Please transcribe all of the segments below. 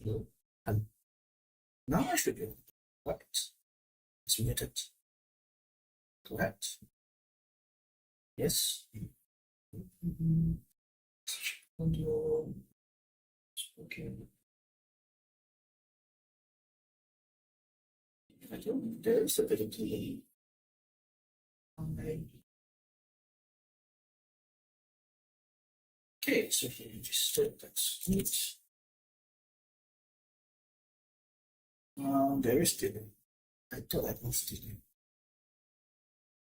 Hello. And now I should be right. It's muted. Correct. Yes. Audio. Okay. I don't. There's a bit of delay. Okay, so here you just that's good. There is delay. I thought I was delay.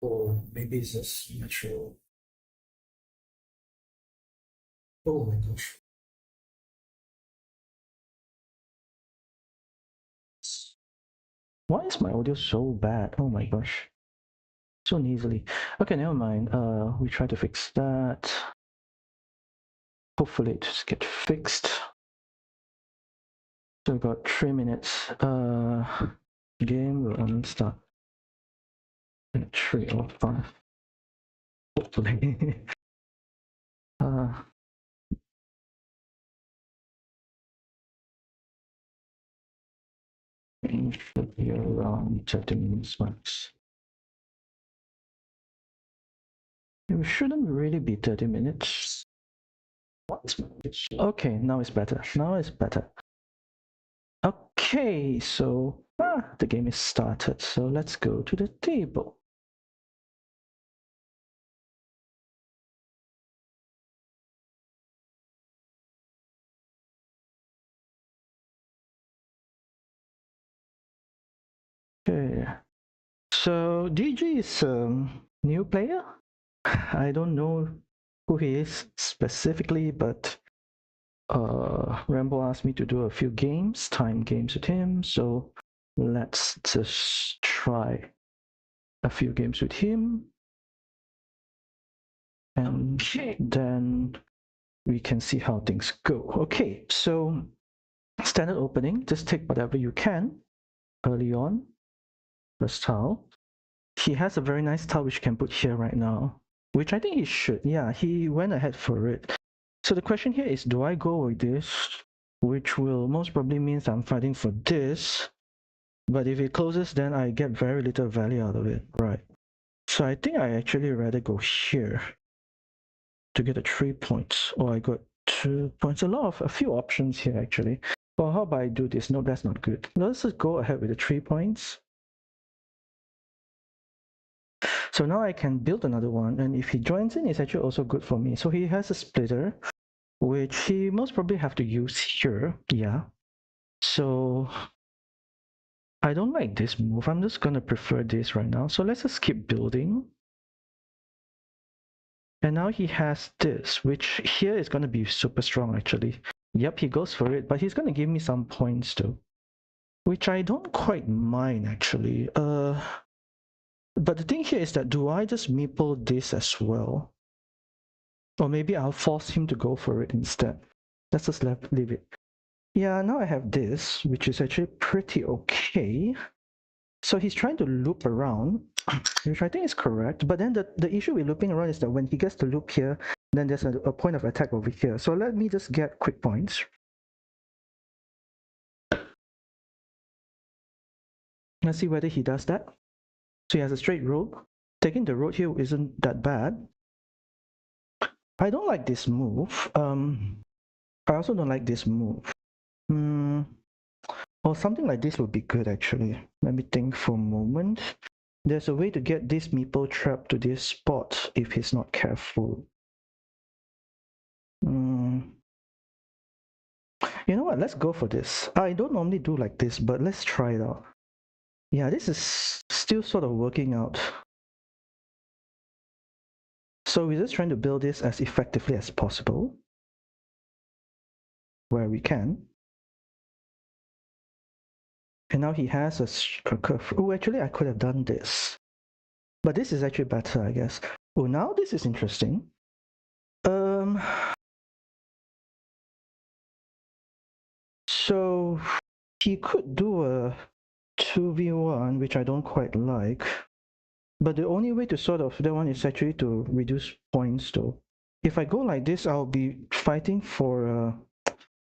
Or maybe it's just natural. Oh my gosh. Why is my audio so bad? Oh my gosh. So easily. Okay, never mind. We try to fix that. Hopefully it just get fixed. So we got 3 minutes. Game will start in 3 or 5. Hopefully. It should be around 30 minutes max. It shouldn't really be 30 minutes. What? Okay, now it's better. Now it's better. Okay, so the game is started. So let's go to the table. Okay, so DG is a new player. I don't know who he is specifically, but Rambo asked me to do a few games, time games with him. So let's just try a few games with him. And then we can see how things go. Okay, so standard opening, just take whatever you can early on. First tile. He has a very nice tile which you can put here right now, which I think he should. Yeah, he went ahead for it. So the question here is, do I go with this, which will most probably means I'm fighting for this, but if it closes, then I get very little value out of it, right? So I think I actually rather go here to get the 3 points, or I got 2 points. A few options here actually. Well, how about I do this? No, that's not good. Let's just go ahead with the 3 points. So now I can build another one, and if he joins in, it's actually also good for me. So he has a splitter, which he most probably have to use here. Yeah. So I don't like this move. I'm just gonna prefer this right now. So let's just keep building. And now he has this, which here is gonna be super strong actually. Yep, he goes for it, but he's gonna give me some points too, which I don't quite mind actually. But the thing here is that, do I just meeple this as well? Or maybe I'll force him to go for it instead. Let's just leave it. Yeah, now I have this, which is actually pretty okay. So he's trying to loop around, which I think is correct. But then the issue with looping around is that when he gets to loop here, then there's a point of attack over here. So let me just get quick points. Let's see whether he does that. So he has a straight road. Taking the road here isn't that bad. I don't like this move. I also don't like this move. Or something like this would be good actually. Let me think for a moment. There's a way to get this meeple trap to this spot if he's not careful. You know what? Let's go for this. I don't normally do like this, but let's try it out. Yeah, this is still sort of working out. So we're just trying to build this as effectively as possible, where we can. And now he has a curve. Oh, actually, I could have done this. But this is actually better, I guess. Oh, now this is interesting. So he could do a 2v1, which I don't quite like. But the only way to sort of that one is actually to reduce points though. If I go like this, I'll be fighting for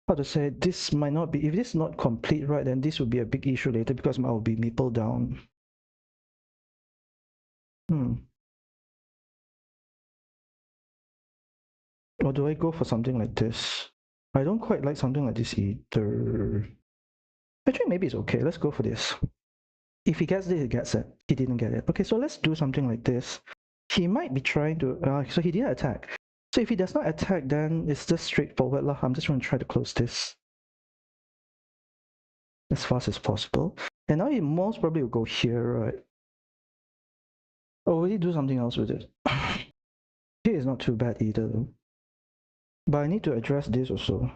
how to say, this might not be, if this is not complete, right, then this would be a big issue later because I will be meeple down. Or do I go for something like this? I don't quite like something like this either. Actually, maybe it's okay. Let's go for this. If he gets this, he gets it. He didn't get it. Okay, so let's do something like this. He might be trying to... so he didn't attack. So if he does not attack, then it's just straightforward lah. I'm just going to try to close this as fast as possible. And now he most probably will go here, right? Or will he do something else with it? Here is not too bad either, though. But I need to address this also.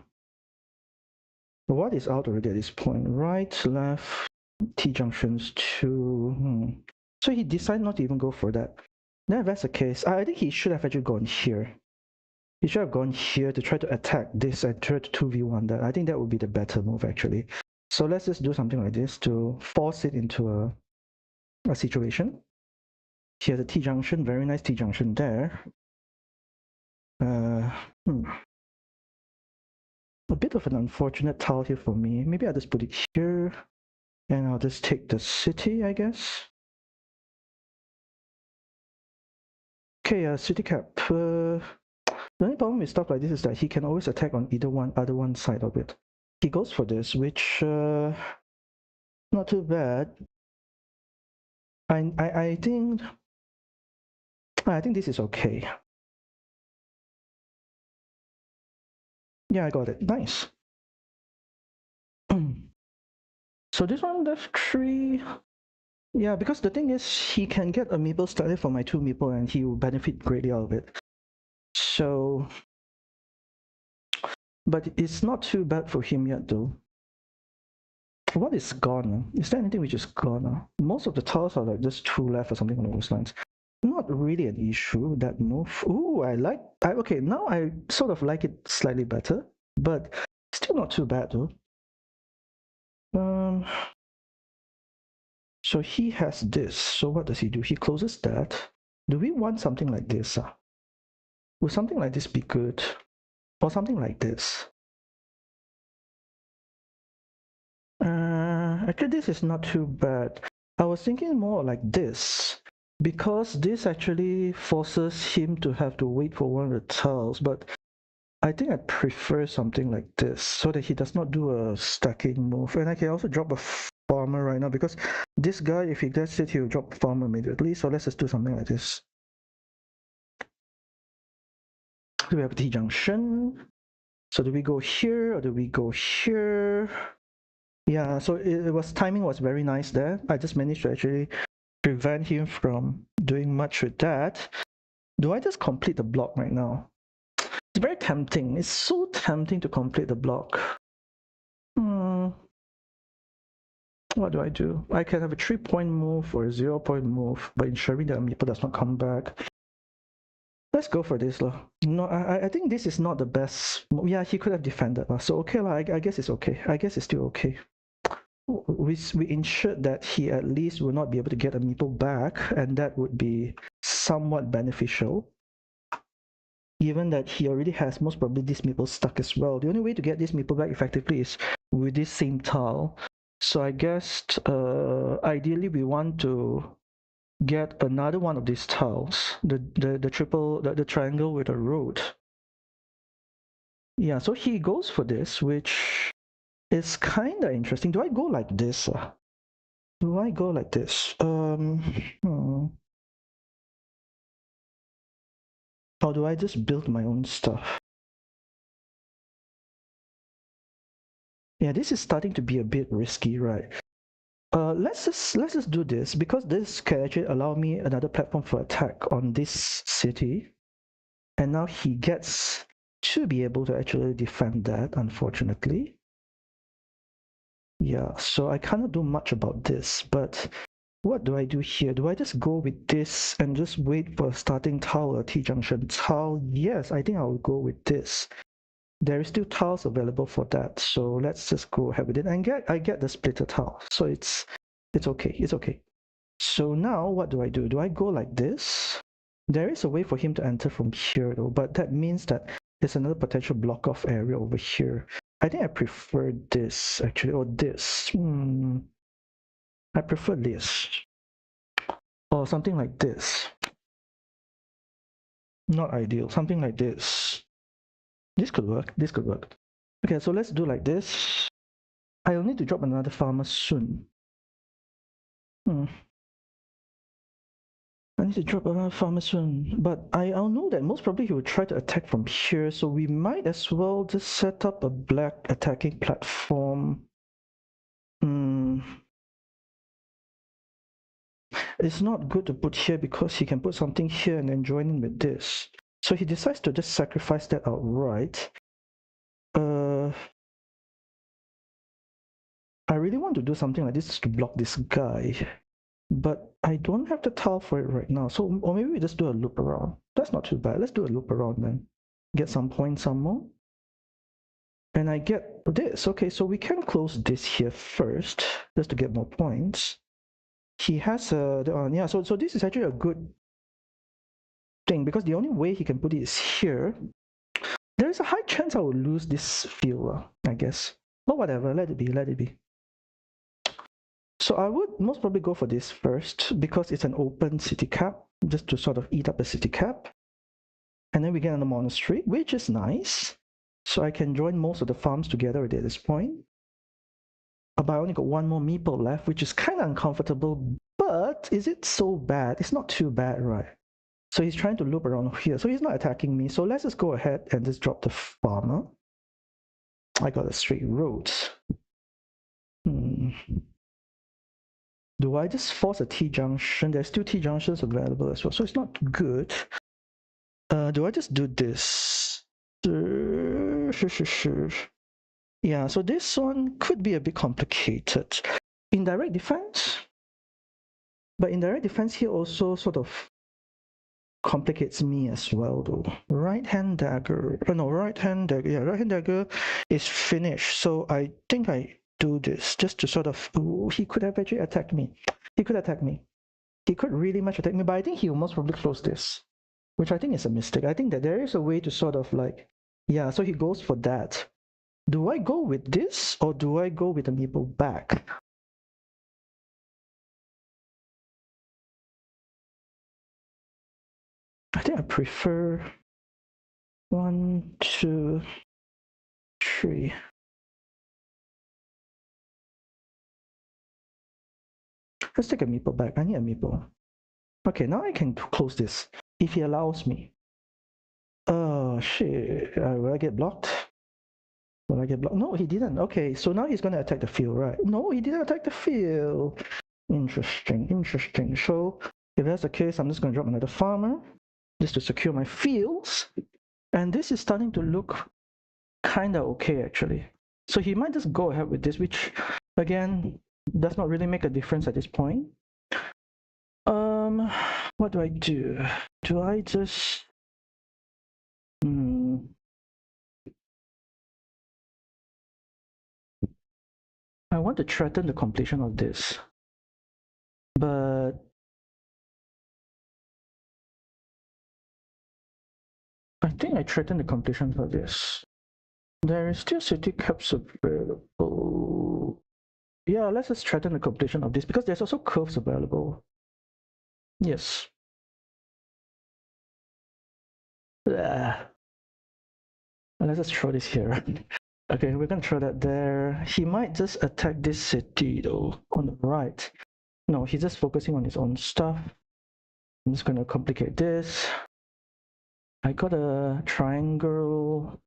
What is out already at this point? Right, left, T-junctions 2. So he decided not to even go for that. Then if that's the case, I think he should have actually gone here. He should have gone here to try to attack this and try to 2v1 that. I think that would be the better move actually. So let's just do something like this to force it into a situation. Here's a T-junction, very nice T-junction there. A bit of an unfortunate tile here for me. Maybe I'll just put it here. And I'll just take the city, I guess. Okay, city cap. The only problem with stuff like this is that he can always attack on either one side of it. He goes for this, which not too bad. I think this is okay. Yeah, I got it. Nice. So this one left 3. Yeah, because the thing is, he can get a meeple started for my 2 meeple and he will benefit greatly out of it. So, but it's not too bad for him yet though. What is gone? Is there anything which is gone? Most of the tiles are like just 2 left or something along those lines. Not really an issue, that move. Ooh, okay, now I sort of like it slightly better, but still not too bad though. So he has this. So what does he do? He closes that. Do we want something like this? Would something like this be good? Or something like this? Actually, this is not too bad. I was thinking more like this, because this actually forces him to have to wait for one of the tiles, but I think I prefer something like this, so that he does not do a stacking move. And I can also drop a farmer right now, because this guy, if he gets it, he'll drop farmer immediately, so let's just do something like this. We have a T-junction. So do we go here, or do we go here? Yeah, so timing was very nice there. I just managed to actually prevent him from doing much with that. Do I just complete the block right now? It's very tempting. It's so tempting to complete the block. What do I do? I can have a 3-point move or a 0-point move, but ensuring that meeple does not come back. Let's go for this. No, I think this is not the best. Yeah, he could have defended. So okay, I guess it's okay. I guess it's still okay. We ensured that he at least will not be able to get a meeple back, and that would be somewhat beneficial, given that he already has most probably this meeple stuck as well. The only way to get this meeple back effectively is with this same tile. So I guess ideally we want to get another one of these tiles, the triangle with a road. Yeah, so he goes for this, which is kind of interesting. Do I go like this? Do I go like this? Or do I just build my own stuff? Yeah, this is starting to be a bit risky, right? Let's just do this, because this can actually allow me another platform for attack on this city. And now he gets to be able to actually defend that, unfortunately. Yeah, so I cannot do much about this, but what do I do here? Do I just go with this and just wait for a starting tile or T-junction tile? Yes, I think I will go with this. There is still tiles available for that, so let's just go ahead with it. And I get the splitter tile, so it's okay, it's okay. So now what do? Do I go like this? There is a way for him to enter from here though, but that means that there's another potential block off area over here. I think I prefer this actually, or this. I prefer this. Or something like this. Not ideal. Something like this. This could work. This could work. Okay, so let's do like this. I'll need to drop another farmer soon. I need to drop another farmer soon. But I'll know that most probably he will try to attack from here. So we might as well just set up a black attacking platform. It's not good to put here because he can put something here and then join in with this. So he decides to just sacrifice that outright. I really want to do something like this to block this guy, but I don't have the tile for it right now. So, or maybe we just do a loop around. That's not too bad. Let's do a loop around then. Get some points some more. And I get this. Okay, so we can close this here first, just to get more points. He has yeah, so this is actually a good thing because the only way he can put it is here. There is a high chance I will lose this field, I guess. But whatever, let it be, let it be. So I would most probably go for this first because it's an open city cap, just to sort of eat up the city cap. And then we get on the monastery, which is nice. So I can join most of the farms together at this point. But I only got one more meeple left, which is kind of uncomfortable. But is it so bad? It's not too bad, right? So he's trying to loop around here. So he's not attacking me. So let's just go ahead and just drop the farmer. I got a straight road. Do I just force a T-junction? There's still T-junctions available as well, so it's not good. Do I just do this? Yeah, so this one could be a bit complicated. Indirect defense? But indirect defense here also sort of complicates me as well though. Right-hand dagger. No, right-hand dagger. Yeah, right-hand dagger is finished. So I think I do this just to sort of... Ooh, he could have actually attacked me. He could attack me. He could really much attack me, but I think he will most probably close this, which I think is a mistake. I think that there is a way to sort of like... Yeah, so he goes for that. Do I go with this or do I go with the meeple back? I think I prefer 1, 2, 3. Let's take a meeple back. I need a meeple. Okay, now I can close this if he allows me. Oh shit! Will I get blocked? Will I get blocked? No, he didn't. Okay, so now he's gonna attack the field, right? No, he didn't attack the field. Interesting, interesting. So if that's the case, I'm just gonna drop another farmer just to secure my fields. And this is starting to look kinda okay actually. So he might just go ahead with this, which again does not really make a difference at this point. What do I do? Do I just I want to threaten the completion of this, but I think I threaten the completion for this. There is still city caps available. Yeah, let's just threaten the completion of this because there's also curves available. Yes. Let's just throw this here. Okay, we're gonna throw that there. He might just attack this city though, on the right. No, he's just focusing on his own stuff. I'm just gonna complicate this. I got a triangle,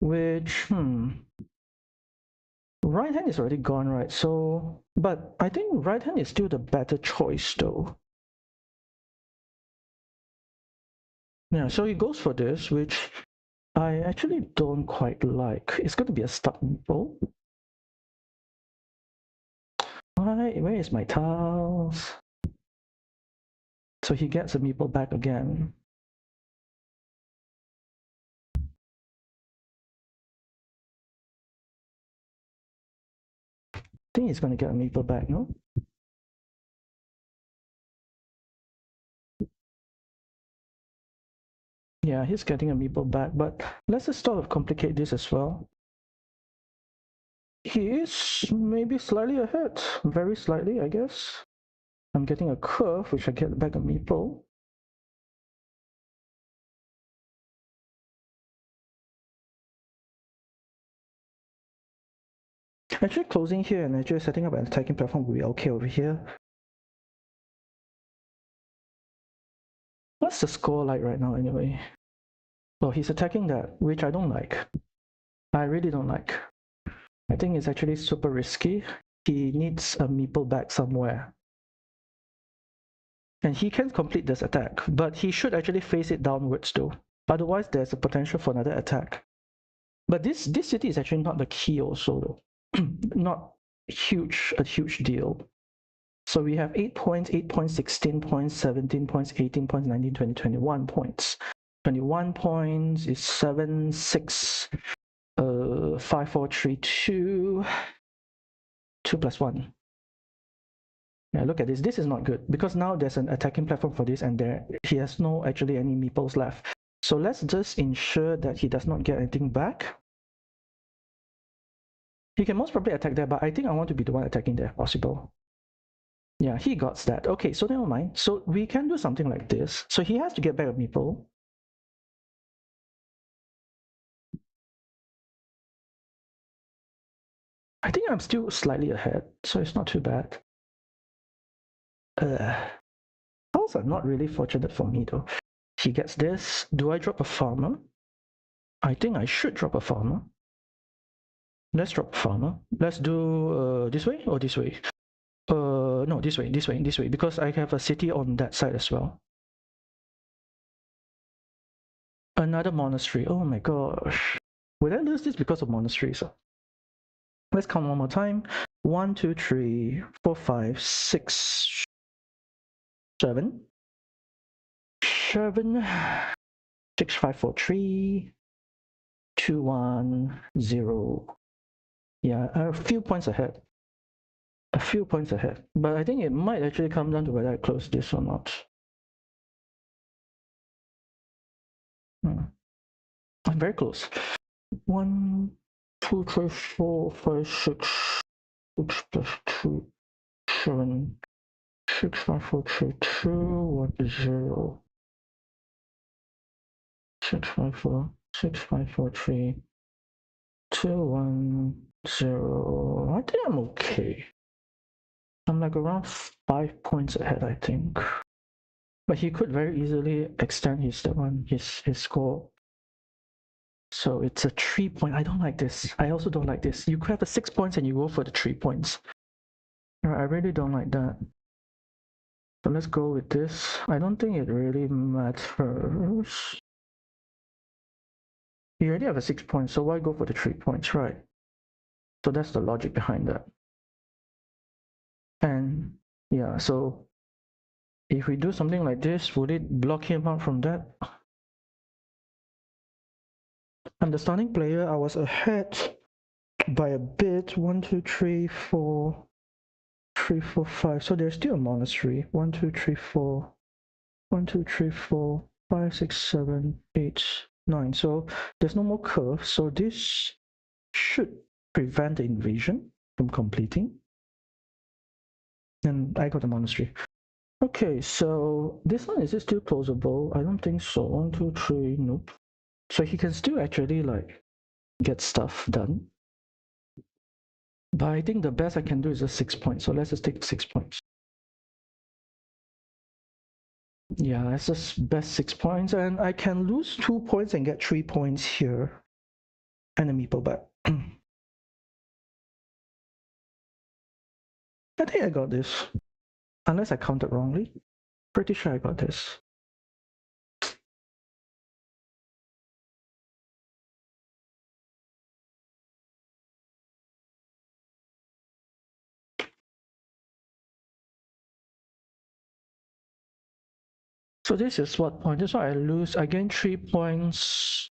which, right hand is already gone, right? So, but I think right hand is still the better choice though. Yeah, so he goes for this, which I actually don't quite like. It's going to be a stuck meeple. Where is my tiles? So he gets a meeple back again. I think he's going to get a meeple back, no? Yeah, he's getting a meeple back, but let's just sort of complicate this as well. He is maybe slightly ahead, very slightly, I guess. I'm getting a curve, which I get back a meeple. Actually, closing here and actually setting up an attacking platform will be okay over here. What's the score like right now, anyway? Well, he's attacking that, which I don't like. I really don't like. I think it's actually super risky. He needs a meeple back somewhere. And he can complete this attack, but he should actually face it downwards though. Otherwise, there's a potential for another attack. But this city is actually not the key also though. Not a huge deal. So we have 8 points, 8 points, 16 points, 17 points, 18 points, 19, 20, 21 points. 21 points is 7, 6, 5, 4, 3, 2, 2 plus 1. Yeah, look at this. This is not good because now there's an attacking platform for this, and there he has no actually any meeples left. So let's just ensure that he does not get anything back. He can most probably attack there, but I think I want to be the one attacking there, possible. Yeah, he got that. Okay, so never mind. So we can do something like this. So he has to get back a meeple. I think I'm still slightly ahead, so it's not too bad. Tiles are not really fortunate for me though. He gets this. Do I drop a farmer? I think I should drop a farmer. Let's drop a farmer. Let's do this way or this way? No, this way, because I have a city on that side as well. Another monastery. Oh my gosh. Would I lose this because of monasteries? Let's count one more time. 1, 2, 3, 4, 5, 6, 7. 7, 6, 5, 4, 3, 2, 1, 0. Yeah, a few points ahead. A few points ahead. But I think it might actually come down to whether I close this or not. I'm very close. 1, 2, 3, 4, 5, 6, 6 plus 2, 7, 6, 5, 4, 3, 2, 1, 0. 6, 5, 4, 6, 5, 4, 3, 2, 1, 0. I think I'm okay. I'm like around 5 points ahead, I think. But he could very easily extend his score. So it's a 3 point. I don't like this. I also don't like this. You could have a 6 points and you go for the 3 points. I really don't like that. So let's go with this. I don't think it really matters. You already have a 6 points, so why go for the 3 points, right? So that's the logic behind that. And yeah, so if we do something like this, would it block him out from that? I'm the starting player. I was ahead by a bit. 1, 2, 3, 4, 3, 4, 5. So there's still a monastery. 1, 2, 3, 4. 1, 2, 3, 4, 5, 6, 7, 8, 9. So there's no more curve. So this should prevent the invasion from completing. And I got the monastery. Okay, so this one, is it still closable? I don't think so. 1, 2, 3, nope. So he can still actually like get stuff done. But I think the best I can do is just 6 points. So let's just take 6 points. Yeah, it's just best 6 points. And I can lose 2 points and get 3 points here. And a meeple back. I think I got this. Unless I counted wrongly. Pretty sure I got this. So this is what point? This one I lose. I gain 3 points.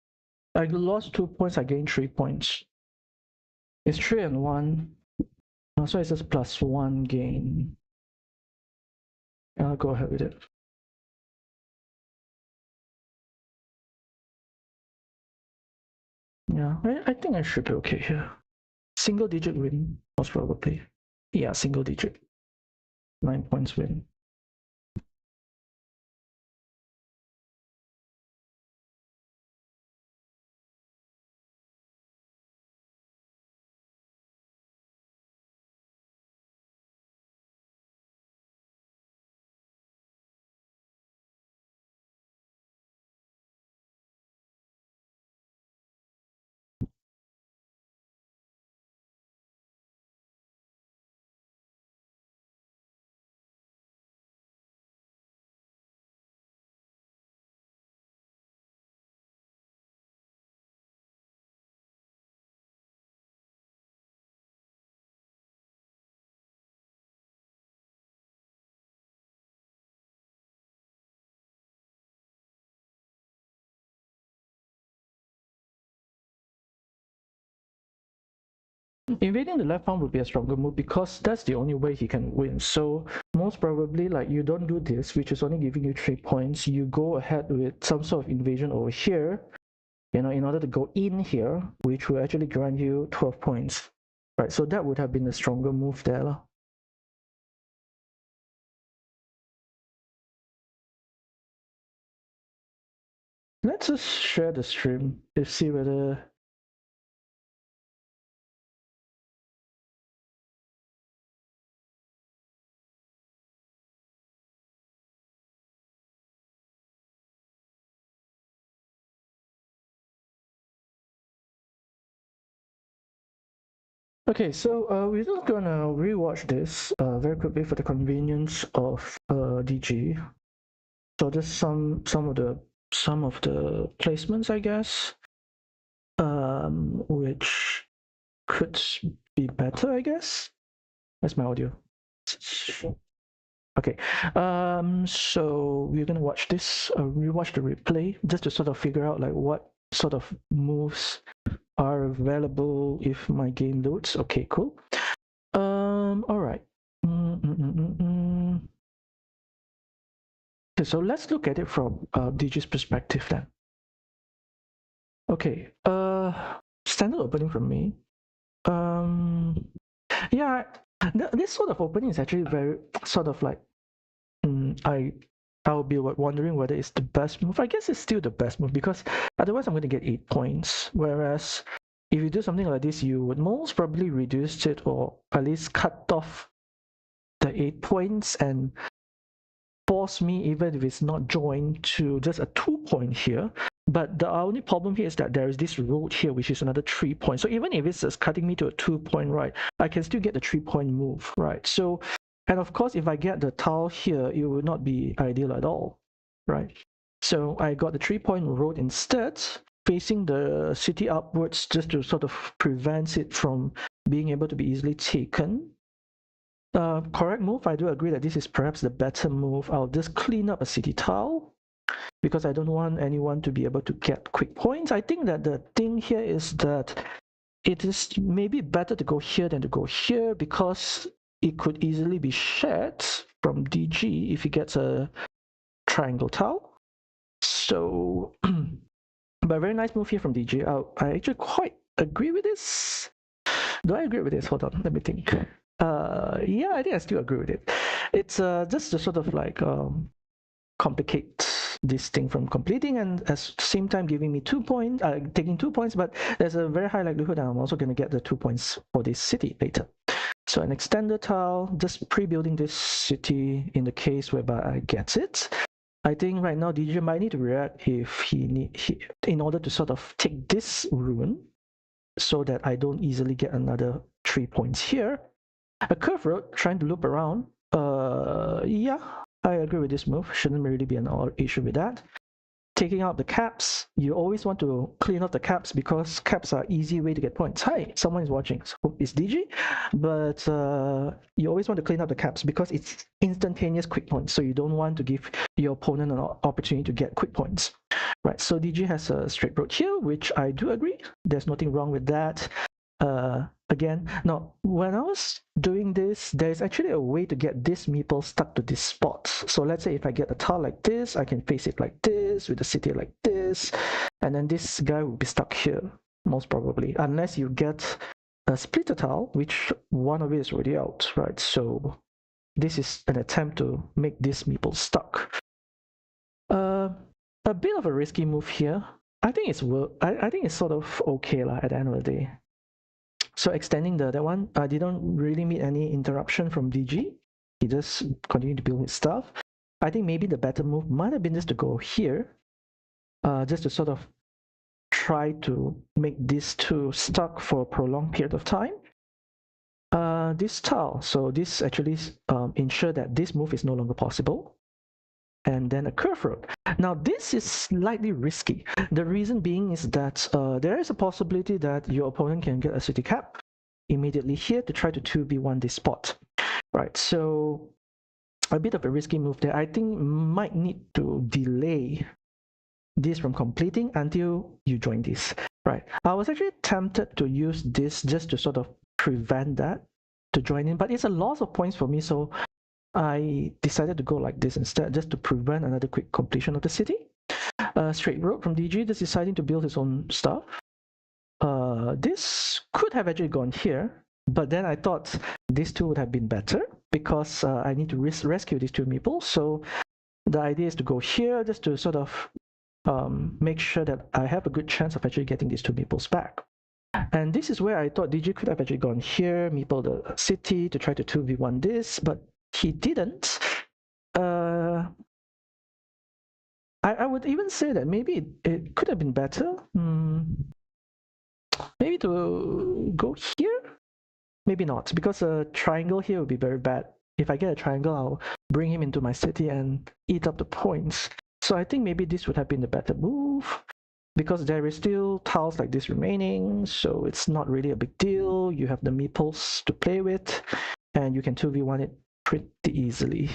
I lost 2 points. I gained 3 points. It's 3 and 1. So it's just plus 1 gain. I'll go ahead with it. Yeah, I think I should be okay here. single digit win, most probably. Yeah, single digit. 9 points win. Invading the left farm would be a stronger move because that's the only way he can win. So most probably, like, you don't do this, which is only giving you 3 points. You go ahead with some sort of invasion over here, in order to go in here, which will actually grant you 12 points. Right, so that would have been a stronger move there. Let's just share the stream to see whether. Okay, so we're just gonna rewatch this very quickly for the convenience of DG. So just some of the placements, I guess, which could be better, I guess. That's my audio. Okay, so we're gonna watch this, rewatch the replay, just to sort of figure out like what sort of moves are available if my game loads. Okay, cool. All right. Okay, so let's look at it from DG's perspective then. Okay, standard opening from me. Yeah, this sort of opening is actually very sort of like, I'll be wondering whether it's the best move. I guess it's still the best move because otherwise I'm going to get 8 points. Whereas if you do something like this, you would most probably reduce it or at least cut off the 8 points and force me, even if it's not joined, to just a 2-point here. But the only problem here is that there is this road here, which is another 3 points. So even if it's just cutting me to a 2-point, right, I can still get the 3-point move, right? So, and of course, if I get the tile here, it would not be ideal at all, right? So I got the 3-point road instead, facing the city upwards, just to sort of prevent it from being able to be easily taken. Correct move. I do agree that this is perhaps the better move. I'll just clean up a city tile because I don't want anyone to be able to get quick points. I think that the thing here is that it is maybe better to go here than to go here because it could easily be shared from DG if he gets a triangle tile. So, but a very nice move here from DG. I actually quite agree with this. Do I agree with this? Hold on, let me think. Yeah, I think I still agree with it. It's just to sort of like complicate this thing from completing, and at the same time giving me 2 points, taking 2 points, but there's a very high likelihood that I'm also going to get the 2 points for this city later. So an extender tile, just pre-building this city in the case whereby I get it. I think right now DJ might need to react if in order to sort of take this ruin so that I don't easily get another 3 points here. A curve road, trying to loop around. Yeah, I agree with this move. Shouldn't really be an issue with that. Taking out the caps. You always want to clean up the caps because caps are easy way to get points. Hi, someone is watching. Hope it's DG. But you always want to clean up the caps because it's instantaneous quick points. So you don't want to give your opponent an opportunity to get quick points. Right, so DG has a straight road here, which I do agree. There's nothing wrong with that. Again, now when I was doing this, there's actually a way to get this meeple stuck to this spot. So let's say if I get a tile like this, I can face it like this with the city like this, and then this guy will be stuck here most probably, unless you get a splitter tile, which one of it is already out, right? So this is an attempt to make this meeple stuck. A bit of a risky move here. I think it's I think it's sort of okay at the end of the day. So extending that one, I didn't really meet any interruption from DG. He just continued to build his stuff. I think maybe the better move might have been just to go here, just to sort of try to make these two stuck for a prolonged period of time. This tile, so this actually ensure that this move is no longer possible. And then a curve road. Now this is slightly risky. The reason being is that there is a possibility that your opponent can get a city cap immediately here to try to 2v1 this spot, right? So a bit of a risky move there. I think might need to delay this from completing until you join this, right? I was actually tempted to use this just to sort of prevent that to join in, but it's a loss of points for me, so I decided to go like this instead, just to prevent another quick completion of the city. Straight road from DG, just deciding to build his own stuff. This could have actually gone here, but then I thought these two would have been better because I need to rescue these two meeples. So the idea is to go here just to sort of make sure that I have a good chance of actually getting these two meeples back. And this is where I thought DG could have actually gone here, meeple the city to try to 2v1 this, but he didn't. I would even say that maybe it could have been better. Maybe to go here? Maybe not, because a triangle here would be very bad. If I get a triangle, I'll bring him into my city and eat up the points. So I think maybe this would have been the better move, because there is still tiles like this remaining, so it's not really a big deal. You have the meeples to play with, and you can 2v1 it pretty easily.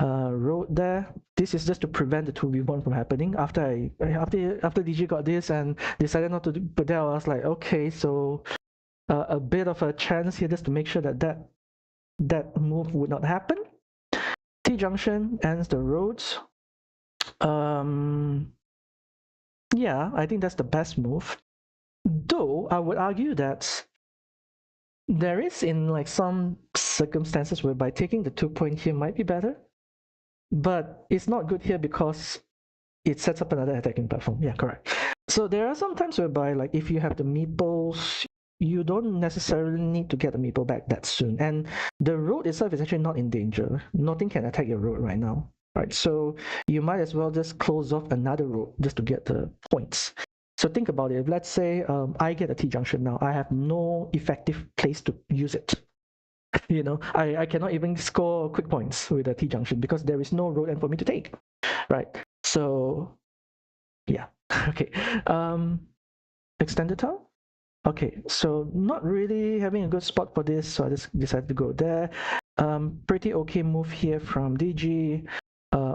Road there. This is just to prevent the 2v1 from happening. After DG got this and decided not to put that, I was like, okay, so a bit of a chance here just to make sure that that move would not happen. T-junction ends the roads. Yeah, I think that's the best move. Though I would argue that there is in like some circumstances whereby taking the 2-point here might be better, but it's not good here because it sets up another attacking platform. Yeah, correct. So there are some times whereby like if you have the meeples, you don't necessarily need to get the meeple back that soon. And the road itself is actually not in danger. Nothing can attack your road right now. Right, so you might as well just close off another road just to get the points. So think about it. If let's say I get a T-junction now, I have no effective place to use it. You know, I cannot even score quick points with a T-junction because there is no road end for me to take. Right, so yeah, okay. Extended tile? Okay, so not really having a good spot for this, so I just decided to go there. Pretty okay move here from DG.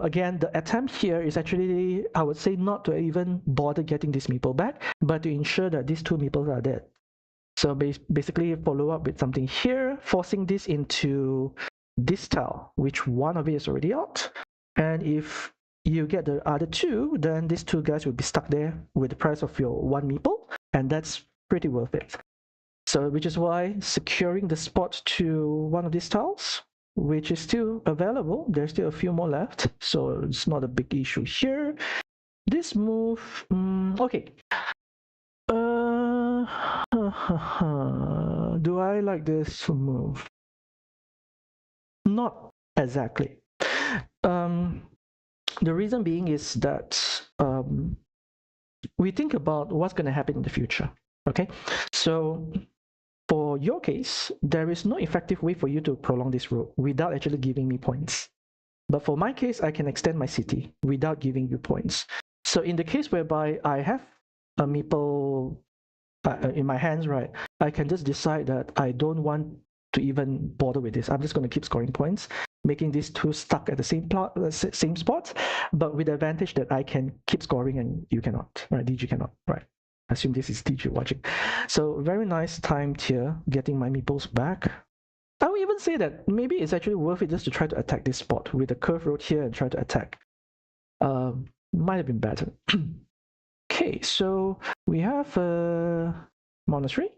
Again, the attempt here is actually, I would say, not to even bother getting this meeple back, but to ensure that these two meeples are dead. So basically follow up with something here, forcing this into this tile, which one of it is already out. And if you get the other two, then these two guys will be stuck there with the price of your one meeple, and that's pretty worth it. So which is why securing the spot to one of these tiles, which is still available. There's still a few more left, so it's not a big issue here. This move, okay. Do I like this move? Not exactly. The reason being is that we think about what's going to happen in the future. Okay, so for your case, there is no effective way for you to prolong this road without actually giving me points. But for my case, I can extend my city without giving you points. So in the case whereby I have a meeple in my hands, right, I can just decide that I don't want to even bother with this. I'm just going to keep scoring points, making these two stuck at the same spot, but with the advantage that I can keep scoring and you cannot, right? DG cannot, right? I assume this is DG watching. So very nice timed here, getting my meeples back. I would even say that maybe it's actually worth it just to try to attack this spot with a curve road here and try to attack. Might have been better. Okay, so we have a monastery.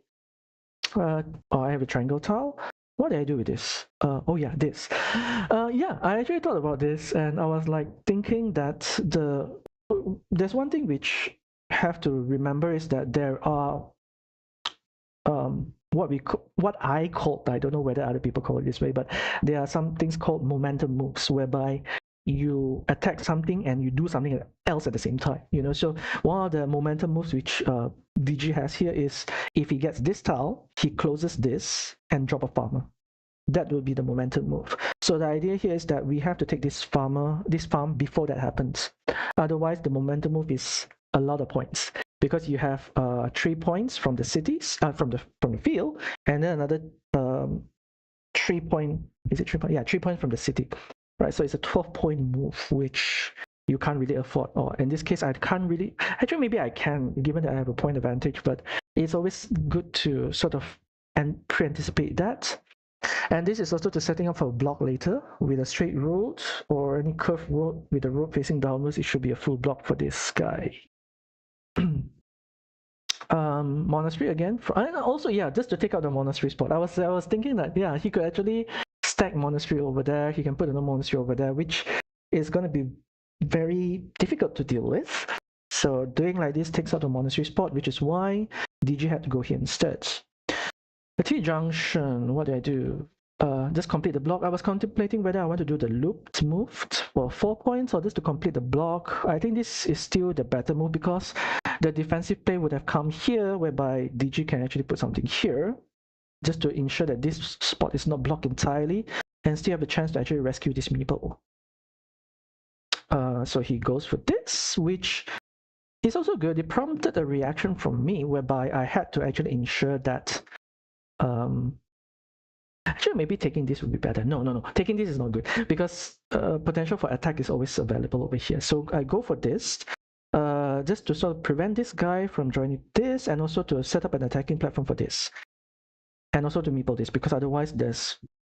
I have a triangle tile. What did I do with this? Oh yeah, this. Yeah, I actually thought about this, and I was like thinking that there's one thing which have to remember is that there are what I called, I don't know whether other people call it this way, but there are some things called momentum moves whereby you attack something and you do something else at the same time. So one of the momentum moves which DG has here is if he gets this tile, he closes this and drop a farmer. That will be the momentum move. So the idea here is that we have to take this farm before that happens. Otherwise, the momentum move is a lot of points because you have 3 points from the cities, from the field, and then another 3 point. Is it 3 point? Yeah, 3 points from the city, right? So it's a 12-point move, which you can't really afford. Or in this case, I can't really. Actually, maybe I can, given that I have a point advantage. But it's always good to sort of pre-anticipate that. And this is also to setting up for a block later with a straight road or any curved road with the road facing downwards. It should be a full block for this guy. Monastery again, and also just to take out the monastery spot. I was thinking that he could actually stack monastery over there. He can put another monastery over there, which is going to be very difficult to deal with. So doing like this takes out the monastery spot, which is why DG had to go here instead. The T-junction, what did I do? Just complete the block. I was contemplating whether I want to do the looped move for 4 points or just to complete the block. I think this is still the better move because the defensive play would have come here, whereby DG can actually put something here just to ensure that this spot is not blocked entirely and still have a chance to actually rescue this meeple. So he goes for this, which is also good. It prompted a reaction from me whereby I had to actually ensure that actually, maybe taking this would be better. No. Taking this is not good because potential for attack is always available over here. So I go for this just to sort of prevent this guy from joining this and also to set up an attacking platform for this. And also to meeple this because otherwise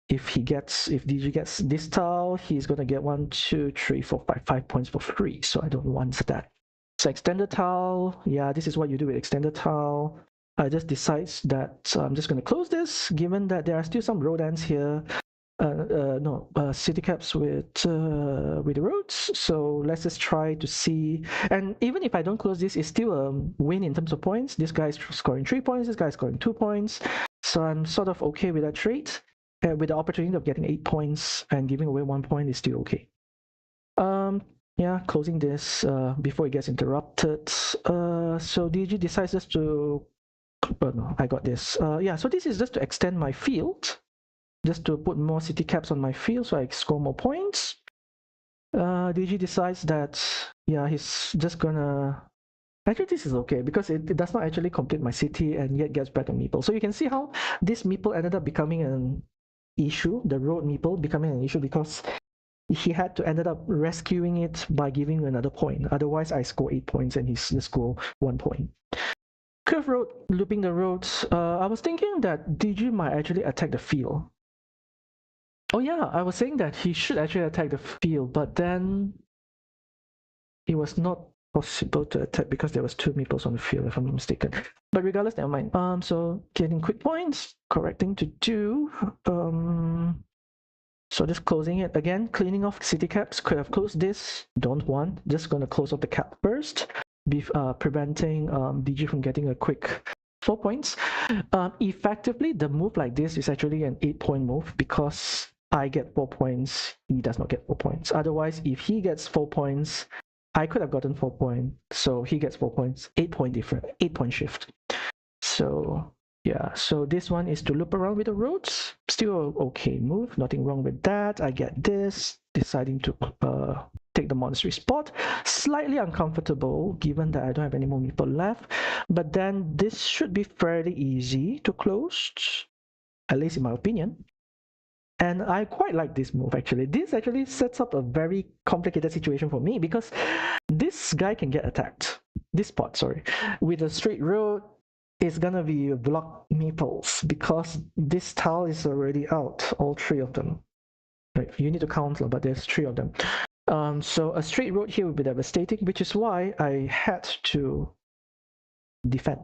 if DG gets this tile, he's going to get 1, 2, 3, 4, 5 points for free. So I don't want that. So extended tile, this is what you do with extended tile. I just decides that I'm just going to close this, given that there are still some road ends here. City caps with the roads. So let's just try to see. And even if I don't close this, it's still a win in terms of points. This guy is scoring 3 points. This guy is scoring 2 points. So I'm sort of okay with that trade. With the opportunity of getting 8 points and giving away 1 point is still okay. Closing this before it gets interrupted. So DG decides just to. No, I got this. So this is just to extend my field, just to put more city caps on my field so I score more points. DG decides that, he's just gonna. Actually, this is okay because it does not actually complete my city and yet gets back a meeple. So you can see how this meeple ended up becoming an issue, the road meeple becoming an issue because he had to ended up rescuing it by giving another point. Otherwise, I score 8 points and he just score 1 point. Curve road, looping the roads. I was thinking that DG might actually attack the field. Oh yeah, I was saying that he should actually attack the field, but then it was not possible to attack because there was 2 meeples on the field, if I'm not mistaken. But regardless, never mind. So getting quick points, correct thing to do. So just closing it again, cleaning off city caps. Could have closed this. Don't want. Just gonna close off the cap first. Preventing DG from getting a quick 4 points. Effectively, the move like this is actually an 8-point move because I get 4 points, he does not get 4 points. Otherwise, if he gets 4 points, I could have gotten 4 points. So he gets 4 points, 8-point different, 8-point shift. So so this one is to loop around with the roads. Still okay move, nothing wrong with that. I get this, deciding to take the monastery spot. Slightly uncomfortable given that I don't have any more meeple left, but then this should be fairly easy to close, at least in my opinion. And I quite like this move actually. This actually sets up a very complicated situation for me because this guy can get attacked. This spot, sorry, with a straight road is gonna be block meeples because this tile is already out, all 3 of them. Right, you need to count, but there's 3 of them. So a straight road here would be devastating, which is why I had to defend.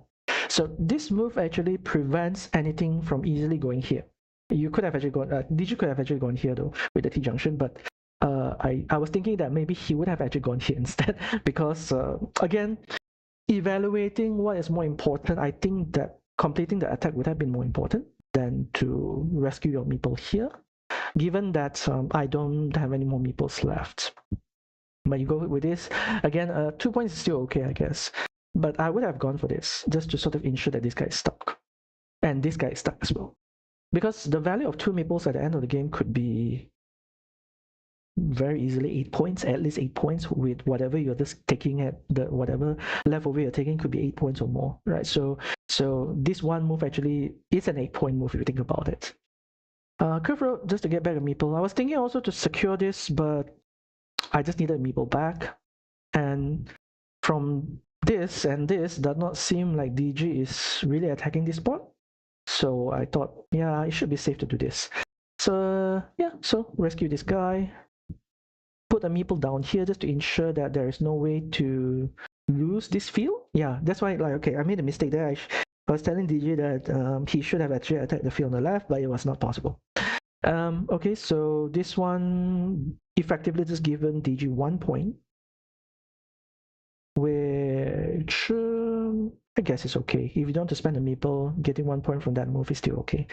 So this move actually prevents anything from easily going here. You could have actually gone, DG could have actually gone here though with the T junction, but I was thinking that maybe he would have actually gone here instead because again, evaluating what is more important, I think that completing the attack would have been more important than to rescue your meeple here, given that I don't have any more meeples left. But you go with this, again, 2 points is still okay, I guess. But I would have gone for this, just to sort of ensure that this guy is stuck. And this guy is stuck as well. Because the value of 2 meeples at the end of the game could be very easily 8 points, at least 8 points with whatever you're just taking at the whatever leftover you're taking could be 8 points or more, right? So this one move actually is an 8-point move if you think about it. Curve road just to get back a meeple. I was thinking also to secure this, but I just needed a meeple back, and from this and this does not seem like DG is really attacking this spot. So I thought, yeah, it should be safe to do this. So yeah, so rescue this guy. Put a meeple down here just to ensure that there is no way to lose this field. Yeah, that's why, like, okay, I made a mistake there. I was telling DG that he should have actually attacked the field on the left, but it was not possible. Okay, so this one effectively just given DG 1 point, which I guess is okay. If you don't want to spend a meeple, getting 1 point from that move is still okay.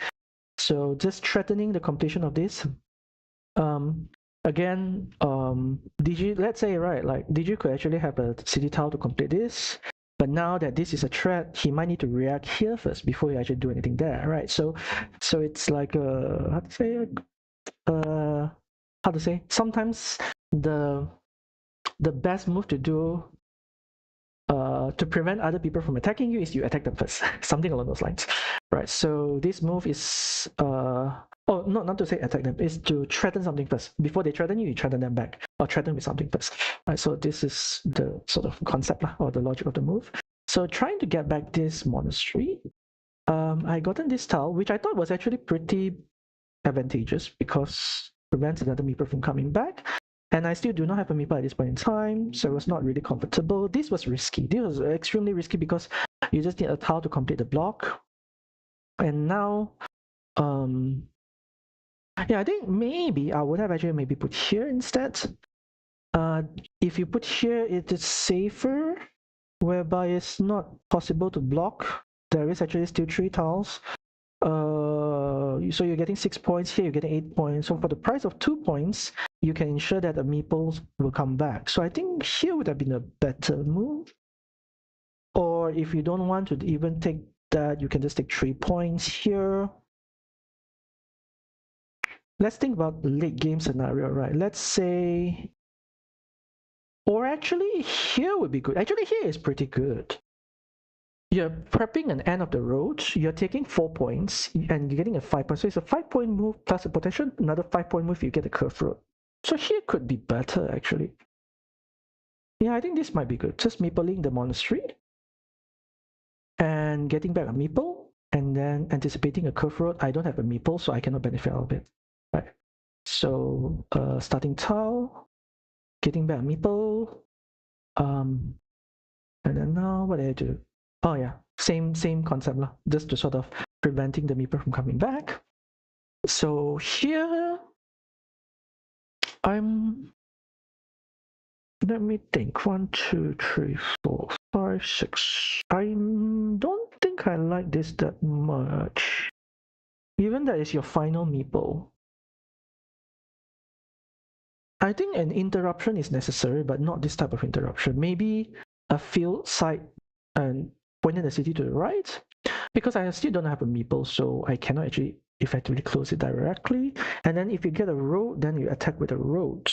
So just threatening the completion of this. Again, DG, let's say, right, like DG could actually have a city tile to complete this, but now that this is a threat, he might need to react here first before he actually do anything there, right? So it's like how to say? Sometimes the best move to do to prevent other people from attacking you is you attack them first, something along those lines, right? So this move is not to say attack them, is to threaten something first. Before they threaten you, you threaten them back, or threaten with something first, right? So this is the sort of concept or the logic of the move. So trying to get back this monastery, I gotten this tile, which I thought was actually pretty advantageous because prevents another meeple from coming back. And I still do not have a meeple at this point in time, so it was not really comfortable. This was risky. This was extremely risky because you just need a tile to complete the block. And now, yeah, I think maybe I would have actually maybe put here instead. If you put here, it is safer, whereby it's not possible to block. There is actually still 3 tiles. So you're getting 6 points here, you're getting 8 points. So for the price of 2 points, you can ensure that the meeples will come back. So I think here would have been a better move. Or if you don't want to even take that, you can just take 3 points here. Let's think about the late game scenario, right? Let's say, or actually here would be good. Actually here is pretty good. You're prepping an end of the road, you're taking 4 points, and you're getting a 5 point. So it's a 5-point move plus a potential, another 5-point move, you get a curve road. So here could be better, actually. Yeah, I think this might be good. Just meepling the monastery, and getting back a meeple, and then anticipating a curve road. I don't have a meeple, so I cannot benefit out of it. Right. So, starting tile, getting back a meeple, and then now what do I do? Oh yeah, same concept lah. Just to sort of preventing the meeple from coming back. So here, let me think. 1, 2, 3, 4, 5, 6. I don't think I like this that much. Even that is your final meeple. I think an interruption is necessary, but not this type of interruption. Maybe a field side and pointing the city to the right, because I still don't have a meeple, so I cannot actually effectively close it directly. And then if you get a road, then you attack with a road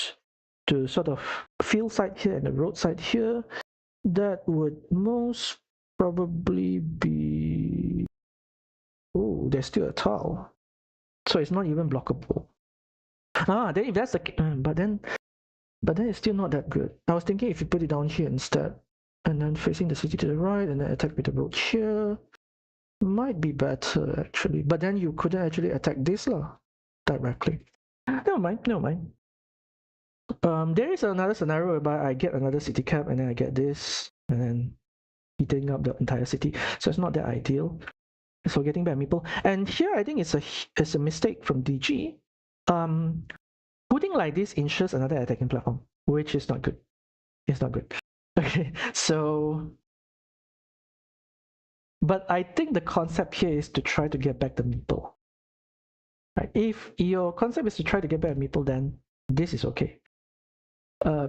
to sort of field side here and the road side here. That would most probably be... Oh, there's still a tile, so it's not even blockable. Then if that's the but then it's still not that good. I was thinking if you put it down here instead, and then facing the city to the right, and then attack with the road here, might be better actually. But then you couldn't actually attack this directly. Never mind. There is another scenario whereby I get another city cap, and then I get this, and then eating up the entire city. So it's not that ideal. So getting back meeple. And here I think it's a mistake from DG. Putting like this ensures another attacking platform, which is not good. It's not good. Okay, so but I think the concept here is to try to get back the meeple. Right? If your concept is to try to get back a meeple, then this is okay.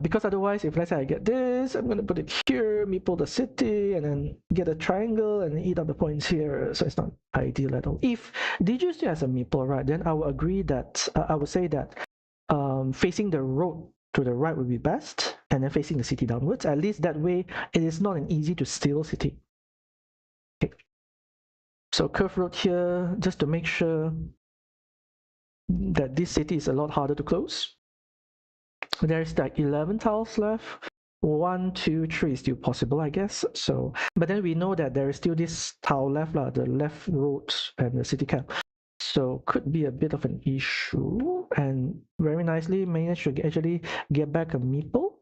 Because otherwise, if let's say I get this, I'm going to put it here, meeple the city, and then get a triangle and eat up the points here. So it's not ideal at all. If DG still has a meeple, right, then I will agree that, I would say that facing the road to the right would be best, and then facing the city downwards. At least that way, it is not an easy to steal city. Okay. So curve road here, just to make sure that this city is a lot harder to close. There's like 11 tiles left. 1, 2, 3 is still possible, I guess. So, but then we know that there is still this tile left, the left road and the city cap. So could be a bit of an issue. And very nicely managed to actually get back a meeple.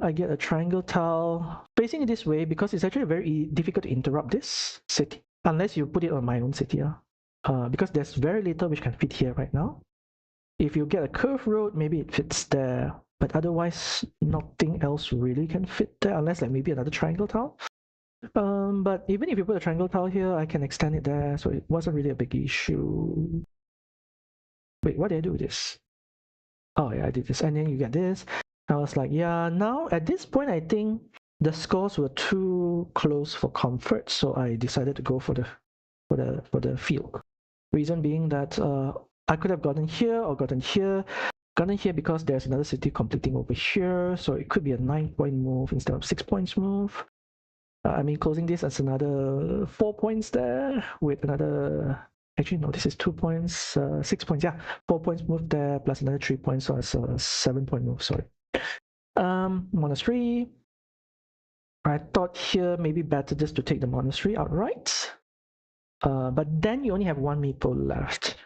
I get a triangle tile facing it this way because it's actually very difficult to interrupt this city unless you put it on my own city. Because there's very little which can fit here right now. If you get a curved road, maybe it fits there, but otherwise nothing else really can fit there unless like maybe another triangle tile. But even if you put a triangle tile here, I can extend it there, so it wasn't really a big issue. Wait, what did I do with this? Oh yeah, I did this, and then you get this. I was like, yeah, now at this point, I think the scores were too close for comfort, so I decided to go for the field. Reason being that I could have gotten here or gotten here because there's another city completing over here, so it could be a 9-point move instead of 6 points move. I mean, closing this as another 4 points there with another. Actually, no, this is 2 points, 6 points. Yeah, 4 points move there plus another 3 points, so it's a 7-point move. Sorry. Monastery. I thought here maybe better just to take the monastery outright. But then you only have 1 meeple left.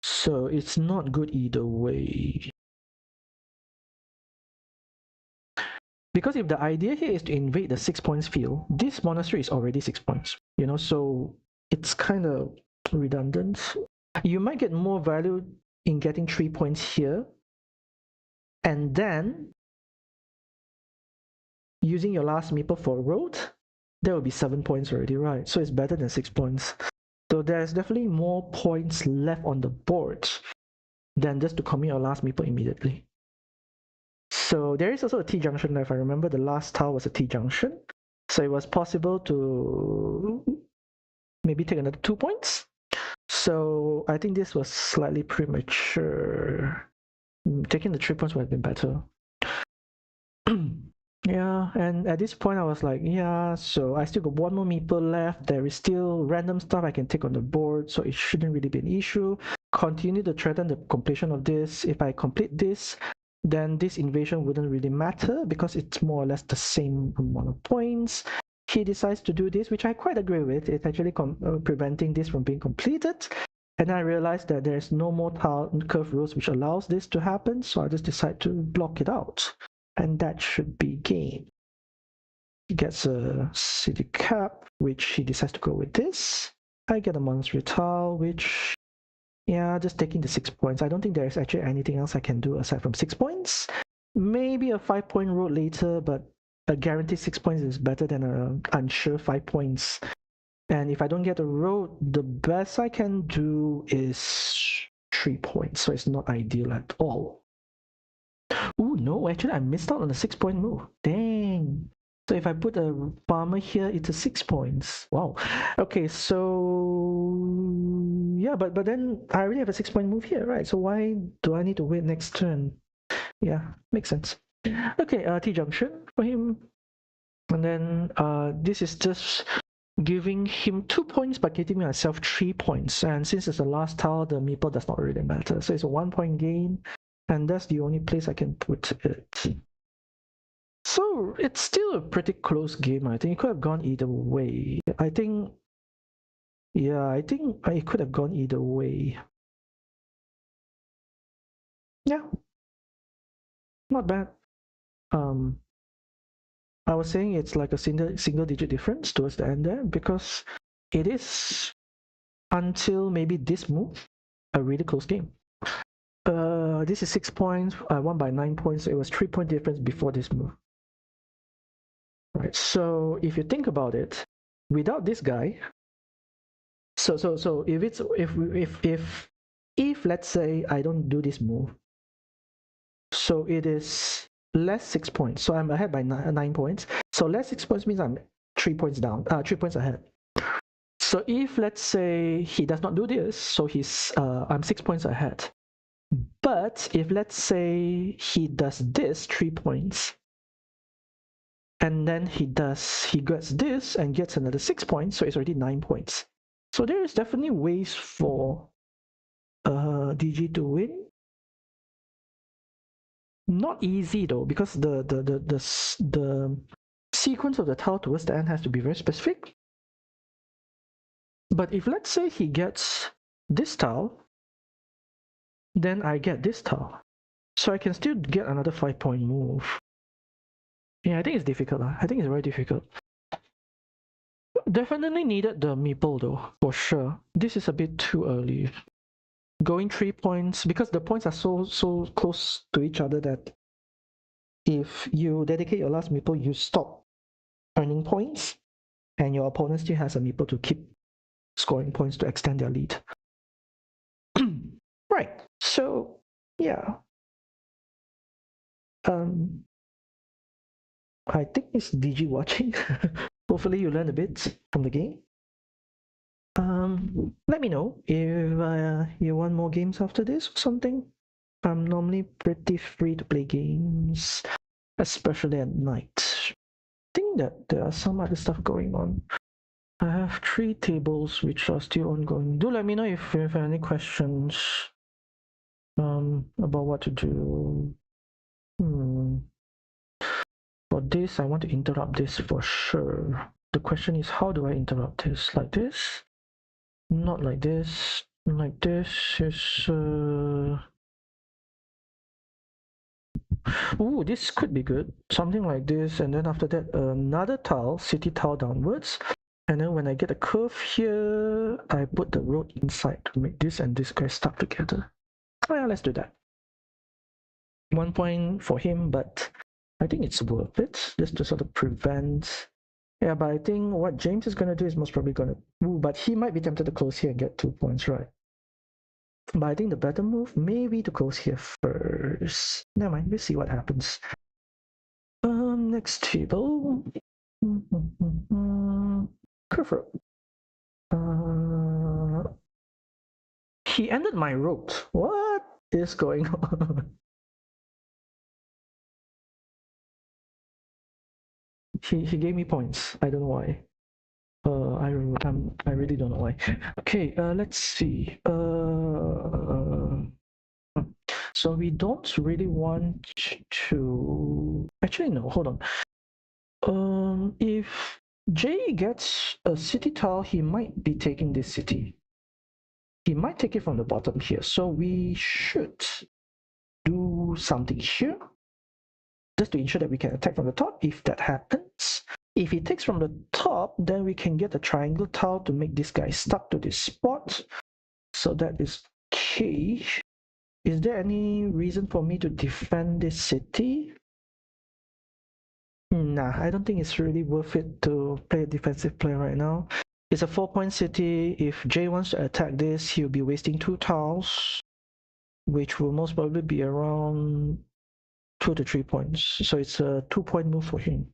So it's not good either way. Because if the idea here is to invade the 6 points field, this monastery is already 6 points, so it's kind of redundant. You might get more value in getting 3 points here, and then using your last meeple for a road, there will be 7 points already, right? So it's better than 6 points. So there's definitely more points left on the board than just to commit your last meeple immediately. So there is also a T-junction there. If I remember, the last tile was a T-junction. So it was possible to maybe take another 2 points. So I think this was slightly premature. Taking the 3 points would have been better. Yeah, and at this point I was like, yeah, so I still got 1 more meeple left. There is still random stuff I can take on the board, so it shouldn't really be an issue. Continue to threaten the completion of this. If I complete this, then this invasion wouldn't really matter because it's more or less the same amount of points. He decides to do this, which I quite agree with. It's actually preventing this from being completed. And I realized that there's no more curve rules which allows this to happen, so I just decide to block it out. And that should be game. He gets a city cap, which he decides to go with this. I get a monastery tile, which, yeah, just taking the 6 points. I don't think there's actually anything else I can do aside from 6 points. Maybe a 5-point road later, but a guaranteed 6 points is better than an unsure 5 points. And if I don't get a road, the best I can do is 3 points, so it's not ideal at all. Oh no, actually I missed out on the 6-point move. Dang. So if I put a farmer here, it's a 6 points. Wow. Okay, so yeah, but then I already have a 6-point move here, right? So why do I need to wait next turn? Yeah, makes sense. Okay, T-junction for him. And then this is just giving him 2 points but getting myself 3 points. And since it's the last tile, the meeple does not really matter. So it's a 1-point gain. And that's the only place I can put it. So it's still a pretty close game. I think it could have gone either way. I think it could have gone either way. Yeah, not bad. I was saying it's like a single digit difference towards the end there, because it is until maybe this move a really close game. This is 6 points. I won by 9 points. So it was 3-point difference before this move. Right. So if you think about it, without this guy, so if it's if let's say I don't do this move, so it is less 6 points. So I'm ahead by 9 points. So less 6 points means I'm 3 points down, 3 points ahead. So if let's say he does not do this, so I'm 6 points ahead. But if let's say he does this 3 points, and then he gets this and gets another 6 points, so it's already 9 points. So there is definitely ways for DG to win. Not easy though, because the sequence of the tile towards the end has to be very specific. But if let's say he gets this tile, then I get this tile. So I can still get another 5-point move. Yeah, I think it's difficult. I think it's very difficult. Definitely needed the meeple though, for sure. This is a bit too early. Going 3 points, because the points are so close to each other that if you dedicate your last meeple, you stop earning points, and your opponent still has a meeple to keep scoring points to extend their lead. Right, so yeah. I think it's DG watching. Hopefully you learn a bit from the game. Let me know if you want more games after this or something. I'm normally pretty free to play games, especially at night. I think that there are some other stuff going on. I have 3 tables which are still ongoing. Do let me know if you have any questions about what to do. For this, I want to interrupt this for sure. The question is, how do I interrupt this? Like this? Not like this. Like this is... Ooh, this could be good. Something like this, and then after that, another tile, city tile downwards. And then when I get a curve here, I put the road inside to make this and this guy stuck together. Oh yeah, let's do that. 1 point for him, but I think it's worth it, just to sort of prevent... Yeah, but I think what James is going to do is most probably going to... Ooh, but he might be tempted to close here and get 2 points, right? But I think the better move may be to close here first. Never mind, we'll see what happens. Next table. Curve road. He ended my road. What is going on? He gave me points. I don't know why. I really don't know why. Okay, let's see. So we don't really want to... Actually, no, hold on. If Jay gets a city tile, he might be taking this city. He might take it from the bottom here. So we should do something here, just to ensure that we can attack from the top. If that happens, if he takes from the top, then we can get a triangle tile to make this guy stuck to this spot. So that is key. Is there any reason for me to defend this city? Nah, I don't think it's really worth it to play a defensive play right now. It's a 4-point city. If Jay wants to attack this, he'll be wasting 2 tiles, which will most probably be around 2 to 3 points. So it's a 2-point move for him.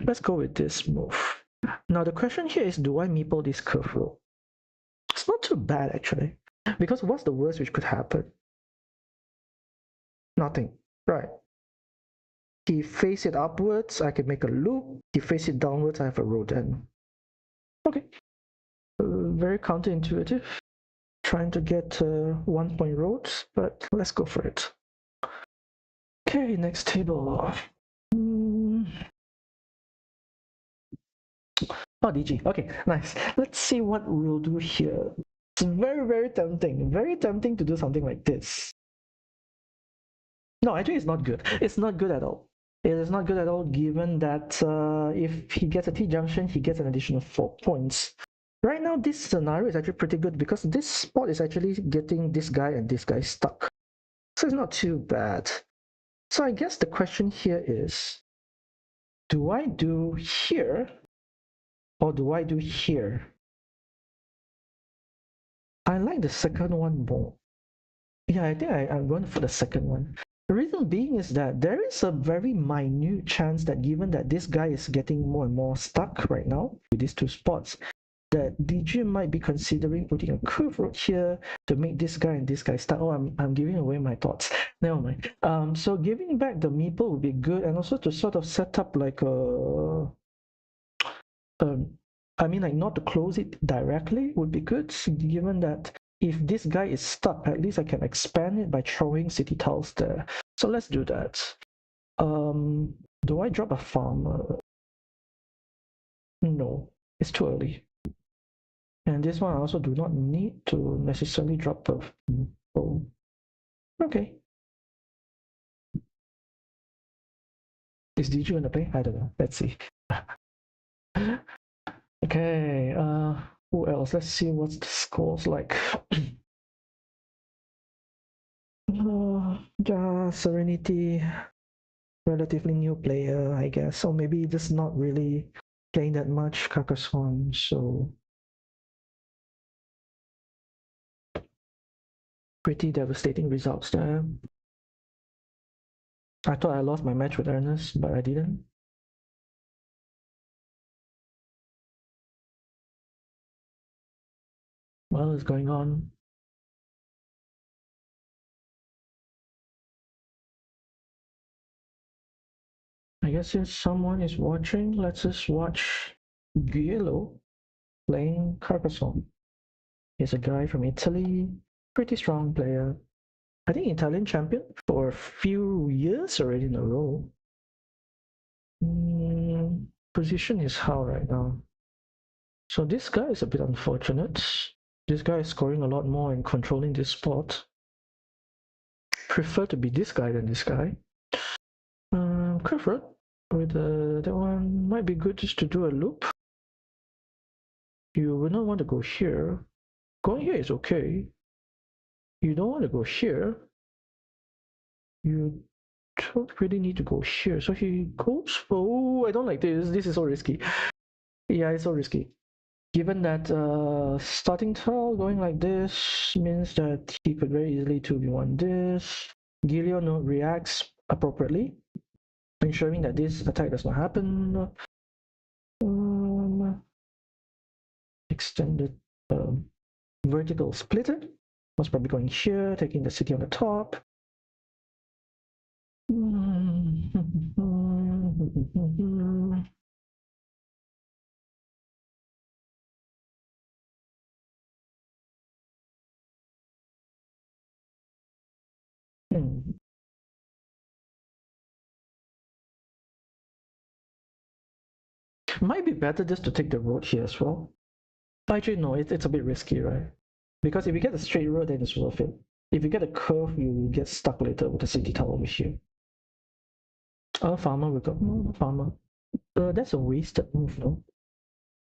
Let's go with this move. Now the question here is, do I meeple this curve road? It's not too bad actually, because what's the worst which could happen? Nothing, right? He face it upwards, I can make a loop. He face it downwards, I have a road end. Okay, very counterintuitive. Trying to get 1-point roads, but let's go for it. Okay, next table. Oh, DG. Okay, nice. Let's see what we'll do here. It's very tempting to do something like this. No, actually it's not good. It's not good at all. It is not good at all, given that if he gets a T-junction, he gets an additional 4 points. Right now, this scenario is actually pretty good because this spot is actually getting this guy and this guy stuck. So it's not too bad. So I guess the question here is, do I do here or do I do here? I like the second one more. Yeah, I think I'm going for the second one. The reason being is that there is a very minute chance that given that this guy is getting more and more stuck right now with these two spots, that DG might be considering putting a curve road here to make this guy and this guy stuck. Oh, I'm giving away my thoughts. Never mind. So giving back the meeple would be good, and also to sort of set up like I mean, like not to close it directly would be good, given that if this guy is stuck, at least I can expand it by throwing city tiles there. So let's do that. Do I drop a farmer? No, it's too early. And this one I also do not need to necessarily drop a oh. Okay. Is DG gonna play? I don't know. Let's see. Okay, who else? Let's see what's the scores like. Serenity, relatively new player, I guess, or maybe just not really playing that much Carcassonne, so pretty devastating results there. I thought I lost my match with Ernest, but I didn't. What is going on? I guess if someone is watching, let's just watch Giello playing Carcassonne. He's a guy from Italy, pretty strong player. I think Italian champion for a few years already in a row. Position is how right now? So this guy is a bit unfortunate. This guy is scoring a lot more and controlling this spot. Prefer to be this guy than this guy. Curve with that one might be good just to do a loop. You would not want to go here. Going here is okay. You don't want to go here. You don't really need to go here. So he goes for, oh, I don't like this. This is so risky. Yeah, it's so risky. Given that starting tile going like this means that he could very easily 2v1 this. Giulio no reacts appropriately, ensuring that this attack does not happen. Extended vertical splitter was probably going here, taking the city on the top. Might be better just to take the road here as well. Actually, no, it's a bit risky, right? Because if you get a straight road, then it's worth it. If you get a curve, you get stuck later with the city tower over here. Farmer will go. Farmer. That's a wasted move, no?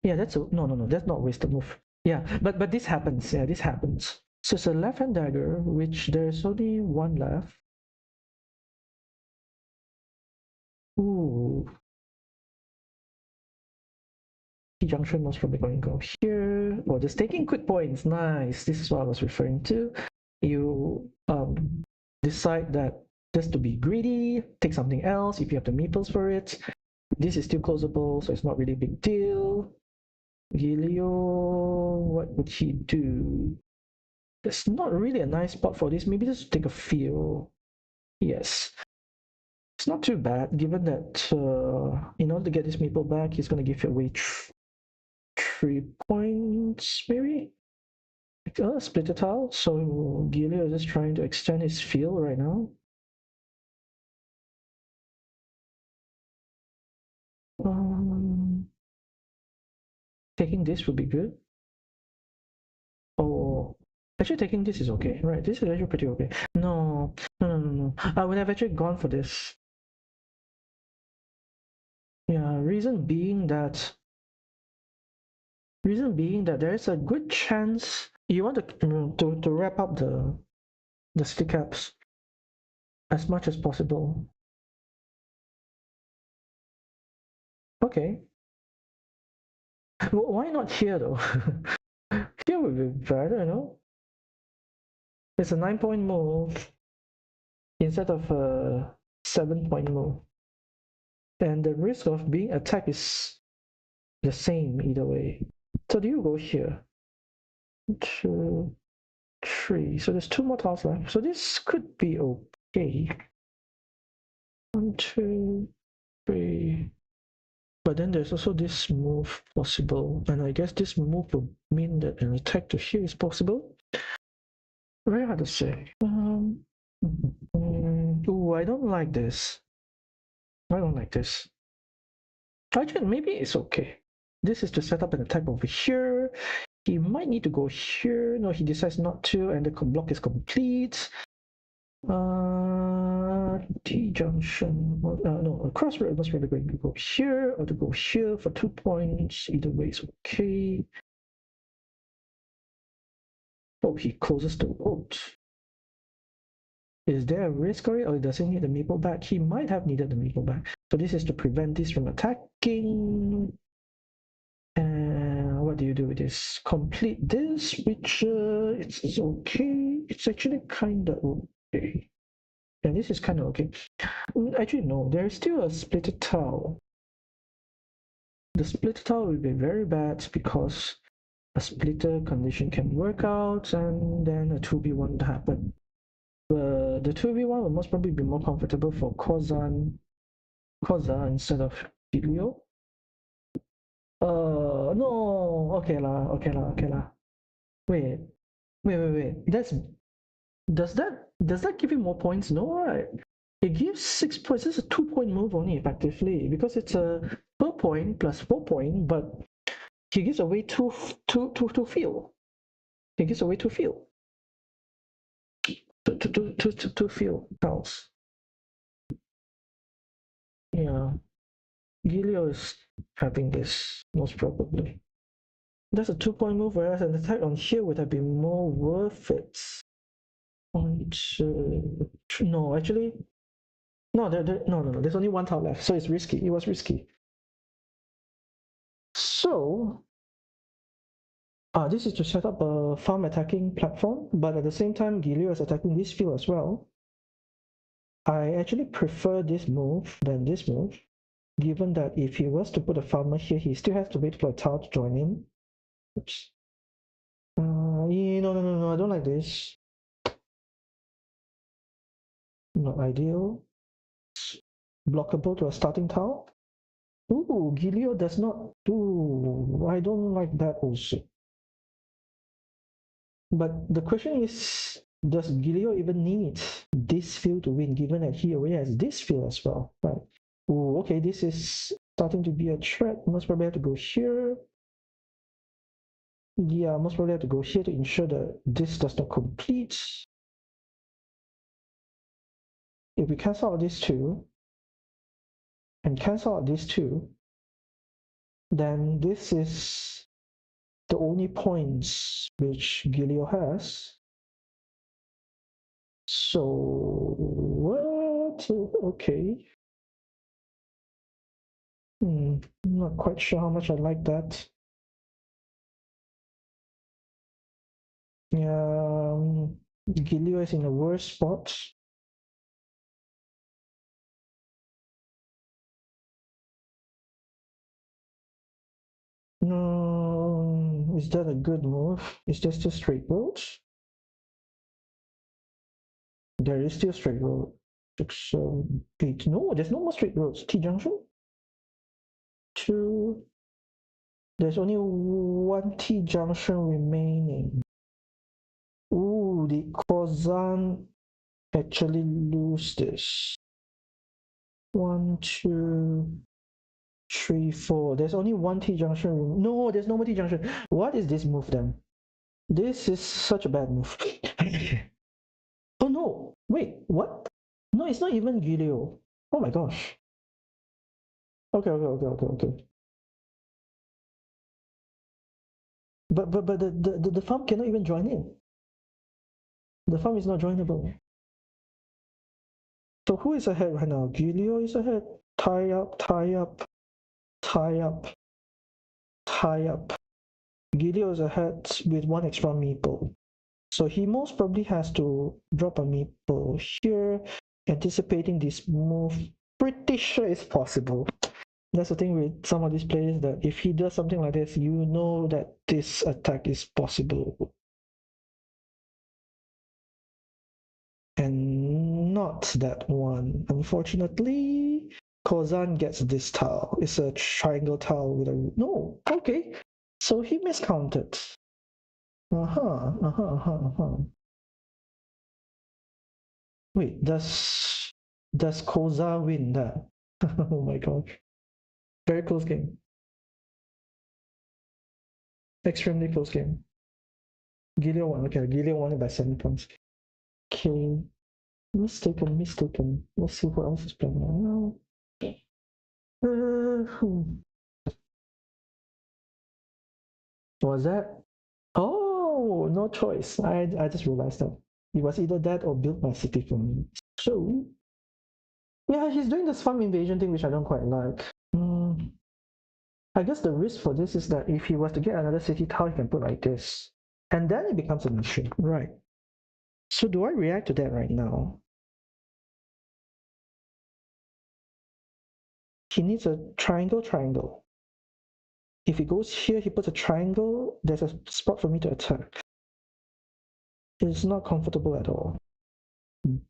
Yeah, that's a no. That's not wasted move. Yeah, but this happens. Yeah, this happens. So it's a left-hand dagger, which there's only one left. Ooh. Junction was probably going to go here. Well, just taking quick points. Nice. This is what I was referring to. You decide that just to be greedy, take something else if you have the meeples for it. This is still closable, so it's not really a big deal. Giulio, what would he do? There's not really a nice spot for this. Maybe just take a feel. Yes. It's not too bad, given that in order to get this meeple back, he's going to give you away 3 points, maybe? Split a tile. So Giulio is just trying to extend his field right now. Taking this would be good. Oh, actually taking this is okay, right? This is actually pretty okay. No. I would have actually gone for this. Reason being that there is a good chance you want to wrap up the stick caps as much as possible. Okay. Why not here though? Here would be better, no? It's a 9-point move instead of a 7-point move. And the risk of being attacked is the same either way. So do you go here? 2, 3. So there's 2 more tiles left. So this could be okay. 1, 2, 3. But then there's also this move possible, and I guess this move would mean that an attack to here is possible. Very hard to say. Oh, I don't like this. Actually, maybe it's okay. This is to set up an attack over here. He might need to go here. No, he decides not to, and the block is complete. T-junction. No, a crossroad must probably going to go here or to go here for 2 points. Either way is okay. Oh, he closes the road. Is there a risk or does he need the meeple back? He might have needed the meeple back. So this is to prevent this from attacking. And what do you do with this? Complete this, which it's okay. It's actually kind of okay. And this is kind of okay. Actually, no, there is still a splitted tile. The splitted tile will be very bad because a splitter condition can work out and then a 2v1 would happen. The 2v1 will most probably be more comfortable for Koza instead of Giglio. No, okay lah. Wait. Does that give him more points? No, right? It gives 6 points. This is a 2-point move only, effectively, because it's a per point plus 4 point, but he gives away two field. He gives away 2 field. Two field tiles. Yeah. Giglio is having this, most probably. That's a 2-point move, whereas an attack on here would have been more worth it. No, actually, no, there's only 1 tile left, so it's risky. It was risky. So, this is to set up a farm attacking platform, but at the same time, Giglio is attacking this field as well. I actually prefer this move than this move, given that if he was to put a farmer here, he still has to wait for a tile to join in. Oops. No, I don't like this. Not ideal. Blockable to a starting tile. Ooh, Giglio does not do. I don't like that also. But the question is, does Giglio even need this field to win, given that he already has this field as well, right? Ooh, okay, this is starting to be a threat. Most probably have to go here. Yeah, most probably have to go here to ensure that this does not complete. If we cancel out these two, and cancel out these two, then this is the only points which Giglio has. So, what? Okay. I'm not quite sure how much I like that. Yeah, Giglio is in a worse spot. No, is that a good move? Is there still straight roads? There is still straight road. 6, 7, 8. No, there's no more straight roads. T-junction? 2. There's only 1 T-junction remaining. Ooh, did Kozan actually lose this? 1, 2, 3, 4. There's only 1 T-junction. No, there's no more T-junction. What is this move then? This is such a bad move. Oh no, wait, what? No, it's not even Giglio. Oh my gosh. Okay. But the farm cannot even join in. The farm is not joinable. So who is ahead right now? Giulio is ahead. Tie up. Giulio is ahead with one extra meeple. So he most probably has to drop a meeple here, anticipating this move. Pretty sure it's possible. That's the thing with some of these players, that if he does something like this, you know that this attack is possible. And not that one. Unfortunately, Kozan gets this tile. It's a triangle tile with a... No, okay. So he miscounted. Wait, does Koza win that? Oh my gosh. Very close game. Extremely close game. Gideon won. Okay, Gideon won it by 7 points. Okay. Mistaken. Let's see what else is playing now. Was that? Oh, no choice. I just realized that. It was either that or build my city for me. So, yeah, he's doing this farm invasion thing, which I don't quite like. I guess the risk for this is that if he was to get another city tile, he can put like this. And then it becomes an issue. Right. So do I react to that right now? He needs a triangle. If he goes here, he puts a triangle, there's a spot for me to attack. It's not comfortable at all.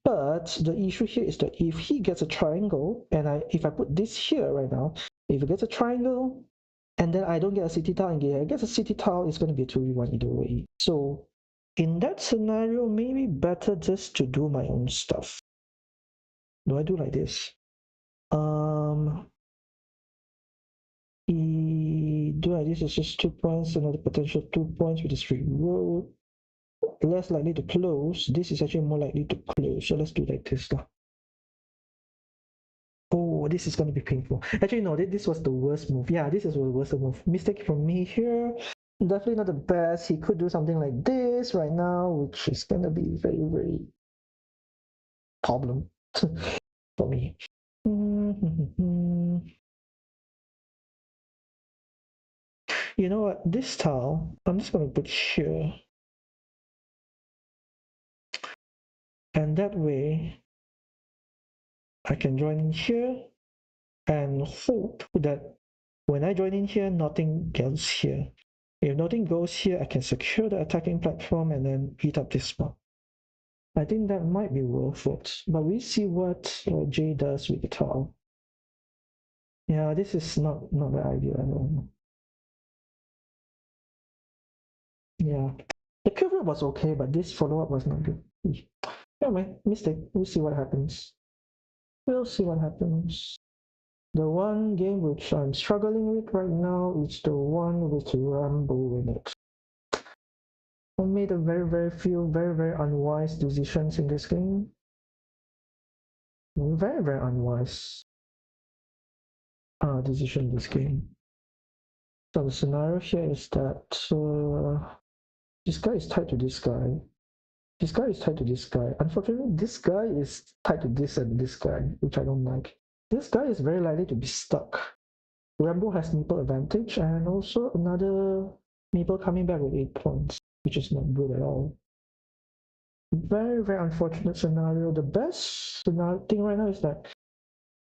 But the issue here is that if he gets a triangle, and if I put this here right now, if he gets a triangle, and then I don't get a city tile, and he gets a city tile, it's going to be a 2v1 either way. So in that scenario, maybe better just to do my own stuff. Do I do like this? Do like this is just 2 points, another potential 2 points with this reroll. Less likely to close. This is actually more likely to close. So let's do like this. Oh, this is going to be painful. Actually, no, this was the worst move. Yeah, this is the worst move. Mistake from me here. Definitely not the best. He could do something like this right now, which is going to be very, very problem for me. You know what? This tile, I'm just going to put here. And that way, I can join in here and hope that when I join in here, nothing goes here. If nothing goes here, I can secure the attacking platform and then eat up this spot. I think that might be worth it. But we see what Jay does with the tile. Yeah, this is not the idea at all. Yeah. The cover was okay, but this follow-up was not good. Anyway, mistake. We'll see what happens. The one game which I'm struggling with right now is the one with Rambo in it. I made a very few very unwise decisions in this game. Very unwise decision in this game. So the scenario here is that this guy is tied to this guy. This guy is tied to this guy. Unfortunately, this guy is tied to this and this guy, which I don't like. This guy is very likely to be stuck. Rambo has meeple advantage and also another meeple coming back with 8 points, which is not good at all. Very unfortunate scenario. The best thing right now is that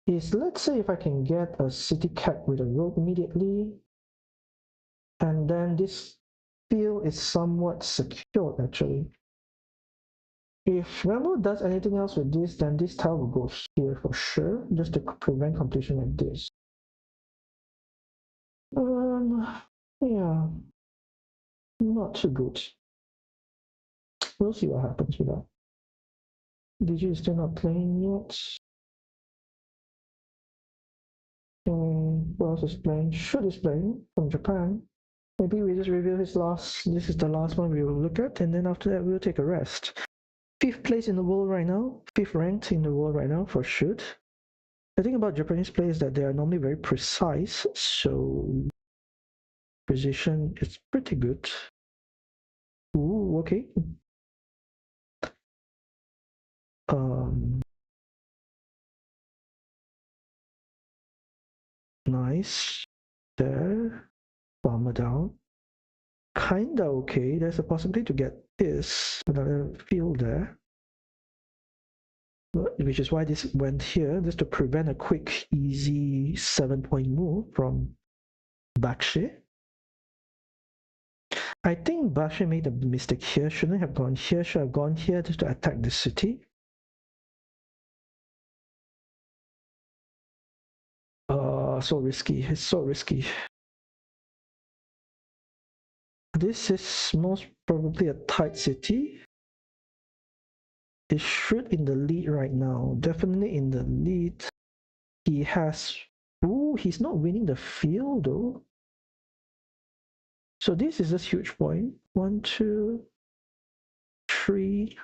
let's say if I can get a city cat with a rogue immediately, and then this field is somewhat secured actually. If Rambo does anything else with this, then this tile will go here for sure, just to prevent completion of this. Yeah, not too good. We'll see what happens with that. DG is still not playing yet. Who else is playing? Should is playing from Japan. Maybe we just review his last. This is the last one we will look at, and then after that we'll take a rest. 5th place in the world right now. 5th ranked in the world right now for shoot. The thing about Japanese players is that they are normally very precise, so precision is pretty good. Ooh, okay. Nice. There. Farmer down. Kinda okay. There's a possibility to get this another field there. Which is why this went here, just to prevent a quick, easy 7-point move from Bakshe. I think Bakshe made a mistake here. Shouldn't have gone here. Should have gone here just to attack the city. So risky. It's so risky. This is most probably a tight city. It should in the lead right now. Definitely in the lead. He has... Ooh, he's not winning the field though. So this is a huge point. 1, 2, 3,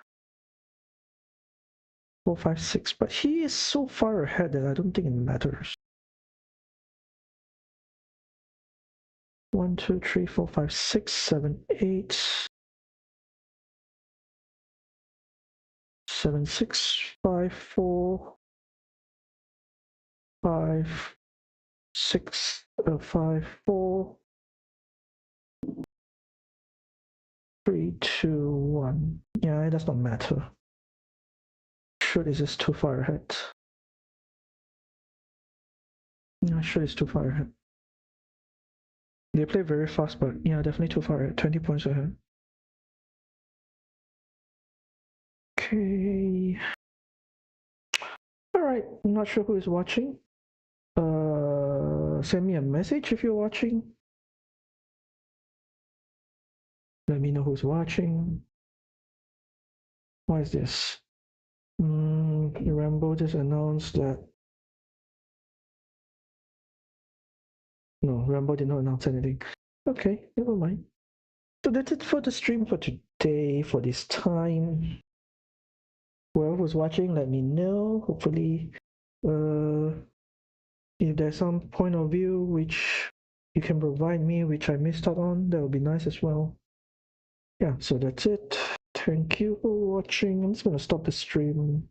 4, 5, 6. But he is so far ahead that I don't think it matters. 1, 2, 3, 4, 5, 6, 7, 8. 7, 6, 5, 4, 5, 6, 5, 4, 3, 2, 1. Yeah, it does not matter. Sure, this is too far ahead. Yeah, sure, it's too far ahead. They play very fast, but yeah, definitely too far ahead. 20 points ahead. Okay. Alright, I'm not sure who is watching. Send me a message if you're watching. Let me know who's watching. What is this? Rambo just announced that. No, Rambo did not announce anything. Okay, never mind. So that's it for the stream for today, for this time. Whoever was watching, let me know. Hopefully, if there's some point of view which you can provide me, which I missed out on, that would be nice as well. Yeah, so that's it. Thank you for watching. I'm just gonna stop the stream.